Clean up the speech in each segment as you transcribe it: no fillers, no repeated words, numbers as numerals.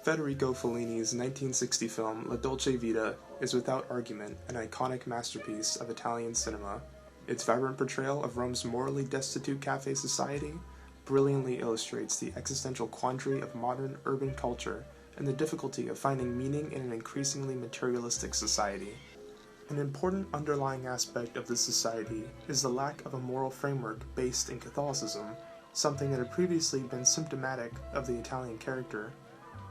Federico Fellini's 1960 film La Dolce Vita is without argument an iconic masterpiece of Italian cinema. Its vibrant portrayal of Rome's morally destitute cafe society brilliantly illustrates the existential quandary of modern urban culture and the difficulty of finding meaning in an increasingly materialistic society. An important underlying aspect of this society is the lack of a moral framework based in Catholicism, something that had previously been symptomatic of the Italian character.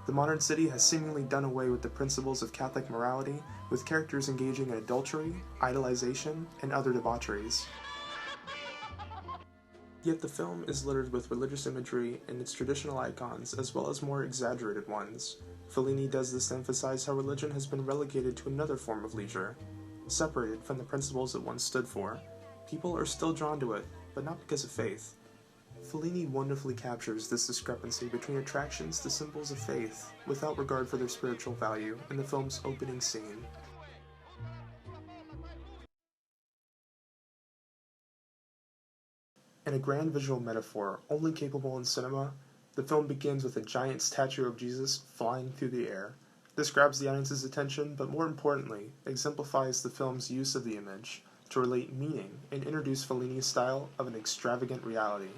The modern city has seemingly done away with the principles of Catholic morality, with characters engaging in adultery, idolization, and other debaucheries. Yet the film is littered with religious imagery and its traditional icons, as well as more exaggerated ones. Fellini does this to emphasize how religion has been relegated to another form of leisure, separated from the principles it once stood for. People are still drawn to it, but not because of faith. Fellini wonderfully captures this discrepancy between attractions to symbols of faith, without regard for their spiritual value, in the film's opening scene. In a grand visual metaphor only capable in cinema, the film begins with a giant statue of Jesus flying through the air. This grabs the audience's attention, but more importantly, exemplifies the film's use of the image to relate meaning and introduce Fellini's style of an extravagant reality.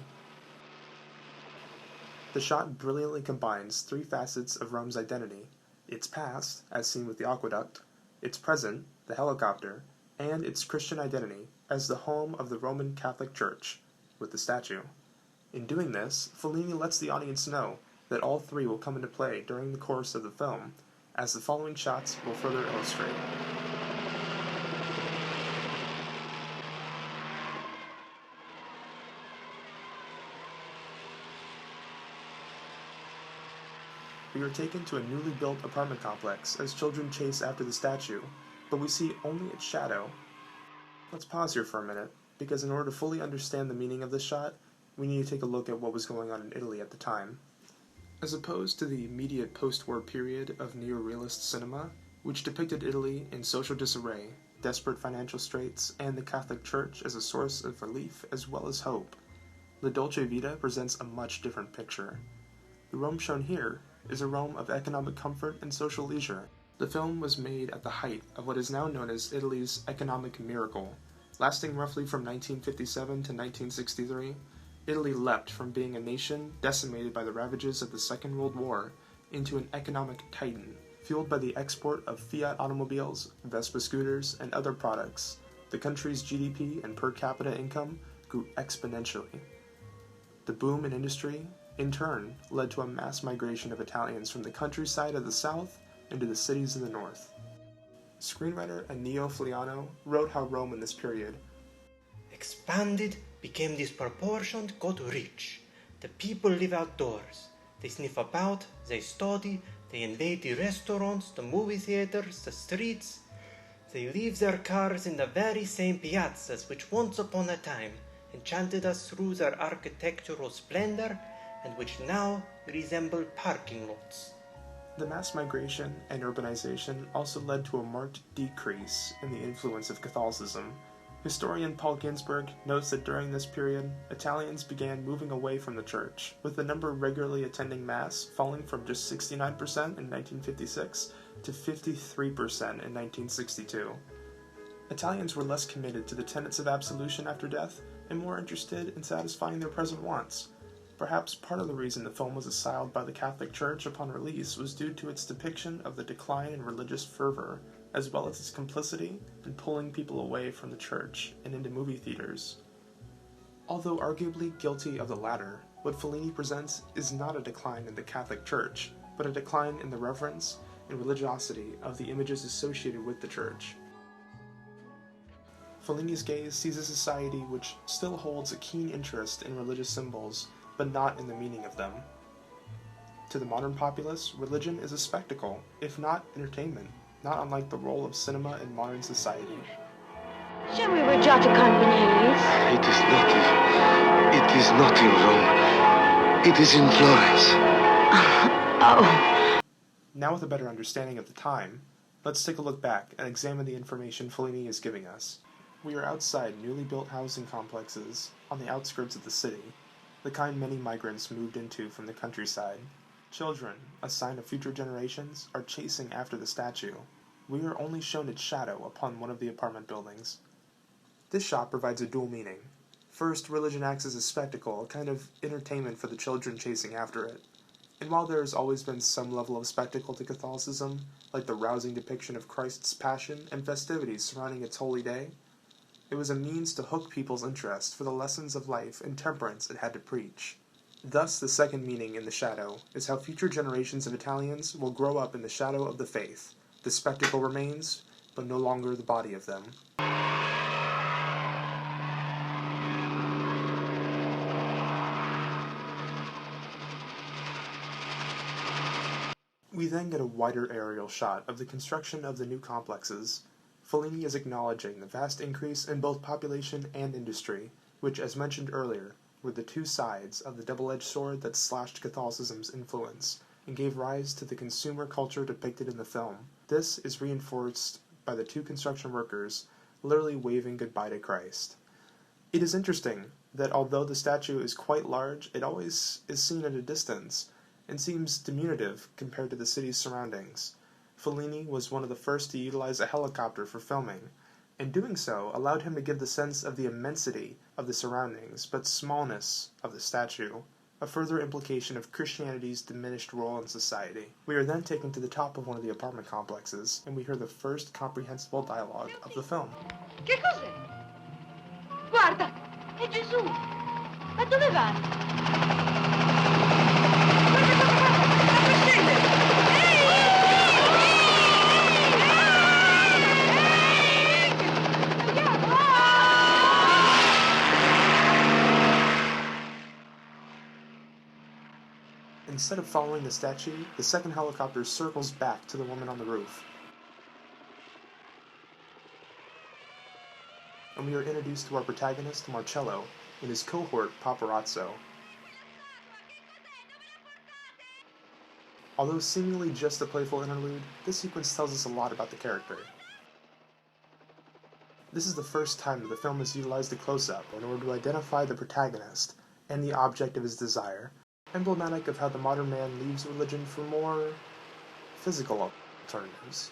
The shot brilliantly combines three facets of Rome's identity: its past, as seen with the aqueduct, its present, the helicopter, and its Christian identity as the home of the Roman Catholic Church, with the statue. In doing this, Fellini lets the audience know that all three will come into play during the course of the film, as the following shots will further illustrate. We are taken to a newly built apartment complex as children chase after the statue, but we see only its shadow. Let's pause here for a minute, because in order to fully understand the meaning of this shot, we need to take a look at what was going on in Italy at the time. As opposed to the immediate post-war period of neo-realist cinema, which depicted Italy in social disarray, desperate financial straits, and the Catholic Church as a source of relief as well as hope, La Dolce Vita presents a much different picture. The Rome shown here is a Rome of economic comfort and social leisure. The film was made at the height of what is now known as Italy's economic miracle. Lasting roughly from 1957 to 1963, Italy leapt from being a nation decimated by the ravages of the Second World War into an economic titan, fueled by the export of Fiat automobiles, Vespa scooters, and other products. The country's GDP and per capita income grew exponentially. The boom in industry, in turn, led to a mass migration of Italians from the countryside of the south into the cities of the north. Screenwriter Ennio Flaiano wrote how Rome in this period expanded, became disproportioned, got rich. The people live outdoors. They sniff about, they study, they invade the restaurants, the movie theaters, the streets. They leave their cars in the very same piazzas which once upon a time enchanted us through their architectural splendor and which now resemble parking lots. The mass migration and urbanization also led to a marked decrease in the influence of Catholicism. Historian Paul Ginsberg notes that during this period, Italians began moving away from the church, with the number regularly attending Mass falling from just 69% in 1956 to 53% in 1962. Italians were less committed to the tenets of absolution after death and more interested in satisfying their present wants. Perhaps part of the reason the film was assailed by the Catholic Church upon release was due to its depiction of the decline in religious fervor, as well as its complicity in pulling people away from the church and into movie theaters. Although arguably guilty of the latter, what Fellini presents is not a decline in the Catholic Church, but a decline in the reverence and religiosity of the images associated with the church. Fellini's gaze sees a society which still holds a keen interest in religious symbols, but not in the meaning of them. To the modern populace, religion is a spectacle, if not entertainment, not unlike the role of cinema in modern society. Shall we regiate companies? It is not in Rome. It is in Florence. Oh. Now with a better understanding of the time, let's take a look back and examine the information Fellini is giving us. We are outside newly built housing complexes on the outskirts of the city, the kind many migrants moved into from the countryside. Children, a sign of future generations, are chasing after the statue. We are only shown its shadow upon one of the apartment buildings. This shot provides a dual meaning. First, religion acts as a spectacle, a kind of entertainment for the children chasing after it. And while there has always been some level of spectacle to Catholicism, like the rousing depiction of Christ's passion and festivities surrounding its holy day, it was a means to hook people's interest for the lessons of life and temperance it had to preach. Thus, the second meaning in the shadow is how future generations of Italians will grow up in the shadow of the faith. The spectacle remains, but no longer the body of them. We then get a wider aerial shot of the construction of the new complexes. Fellini is acknowledging the vast increase in both population and industry, which, as mentioned earlier, were the two sides of the double-edged sword that slashed Catholicism's influence and gave rise to the consumer culture depicted in the film. This is reinforced by the two construction workers literally waving goodbye to Christ. It is interesting that although the statue is quite large, it always is seen at a distance, and seems diminutive compared to the city's surroundings. Fellini was one of the first to utilize a helicopter for filming, and doing so allowed him to give the sense of the immensity of the surroundings, but smallness of the statue, a further implication of Christianity's diminished role in society. We are then taken to the top of one of the apartment complexes, and we hear the first comprehensible dialogue of the film. Che cos'è? Guarda, è Gesù. Ma dove va? Instead of following the statue, the second helicopter circles back to the woman on the roof. And we are introduced to our protagonist, Marcello, and his cohort, Paparazzo. Although seemingly just a playful interlude, this sequence tells us a lot about the character. This is the first time that the film has utilized a close-up in order to identify the protagonist and the object of his desire, emblematic of how the modern man leaves religion for more physical alternatives,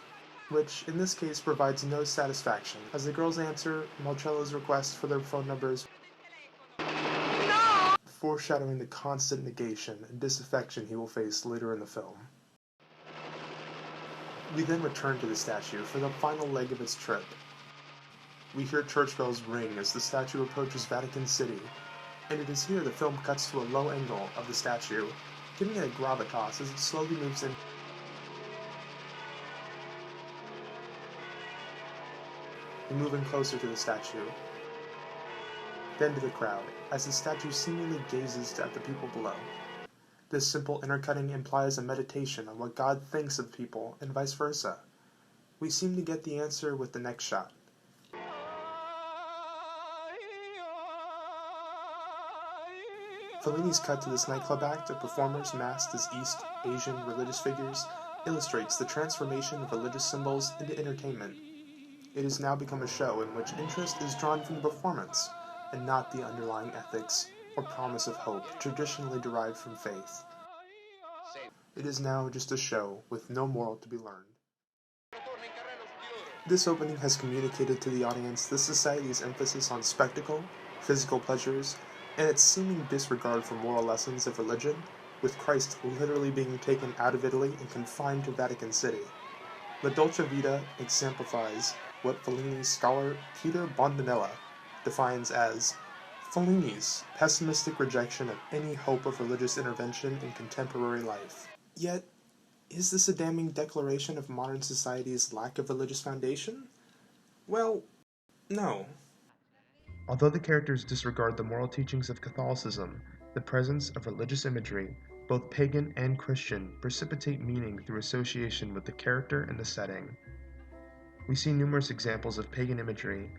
which in this case provides no satisfaction, as the girls answer Marcello's request for their phone numbers, foreshadowing the constant negation and disaffection he will face later in the film. We then return to the statue for the final leg of its trip. We hear church bells ring as the statue approaches Vatican City, and it is here the film cuts to a low angle of the statue, giving it a gravitas as it slowly moves in. And moving closer to the statue, then to the crowd, as the statue seemingly gazes at the people below. This simple intercutting implies a meditation on what God thinks of people, and vice versa. We seem to get the answer with the next shot. Fellini's cut to this nightclub act of performers masked as East Asian religious figures illustrates the transformation of religious symbols into entertainment. It has now become a show in which interest is drawn from the performance, and not the underlying ethics or promise of hope traditionally derived from faith. It is now just a show with no moral to be learned. This opening has communicated to the audience the society's emphasis on spectacle, physical pleasures, and its seeming disregard for moral lessons of religion, with Christ literally being taken out of Italy and confined to Vatican City. The Dolce Vita exemplifies what Fellini's scholar Peter Bondinella defines as Fellini's pessimistic rejection of any hope of religious intervention in contemporary life. Yet, is this a damning declaration of modern society's lack of religious foundation? Well, no. Although the characters disregard the moral teachings of Catholicism, the presence of religious imagery, both pagan and Christian, precipitate meaning through association with the character and the setting. We see numerous examples of pagan imagery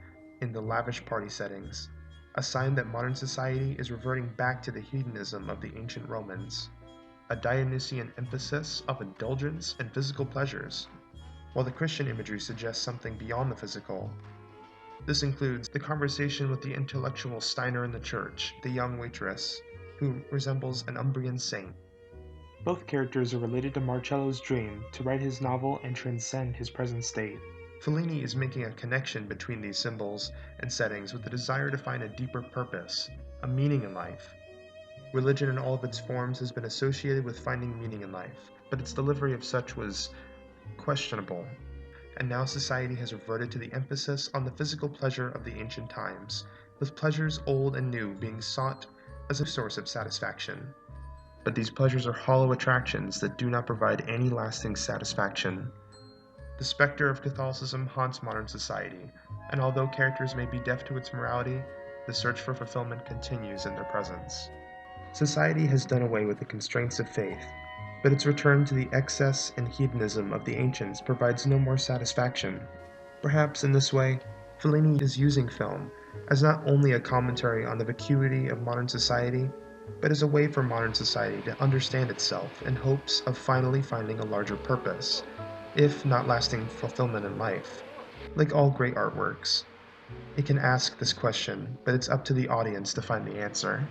in the lavish party settings, a sign that modern society is reverting back to the hedonism of the ancient Romans, a Dionysian emphasis of indulgence and physical pleasures, while the Christian imagery suggests something beyond the physical. This includes the conversation with the intellectual Steiner in the church, the young waitress, who resembles an Umbrian saint, Both characters are related to Marcello's dream to write his novel and transcend his present state. Fellini is making a connection between these symbols and settings with the desire to find a deeper purpose, a meaning in life. Religion in all of its forms has been associated with finding meaning in life, but its delivery of such was questionable, and now society has reverted to the emphasis on the physical pleasure of the ancient times, with pleasures old and new being sought as a source of satisfaction. But these pleasures are hollow attractions that do not provide any lasting satisfaction. The specter of Catholicism haunts modern society, and although characters may be deaf to its morality, the search for fulfillment continues in their presence. Society has done away with the constraints of faith, but its return to the excess and hedonism of the ancients provides no more satisfaction. Perhaps in this way, Fellini is using film as not only a commentary on the vacuity of modern society, but as a way for modern society to understand itself in hopes of finally finding a larger purpose, if not lasting fulfillment in life. Like all great artworks, it can ask this question, but it's up to the audience to find the answer.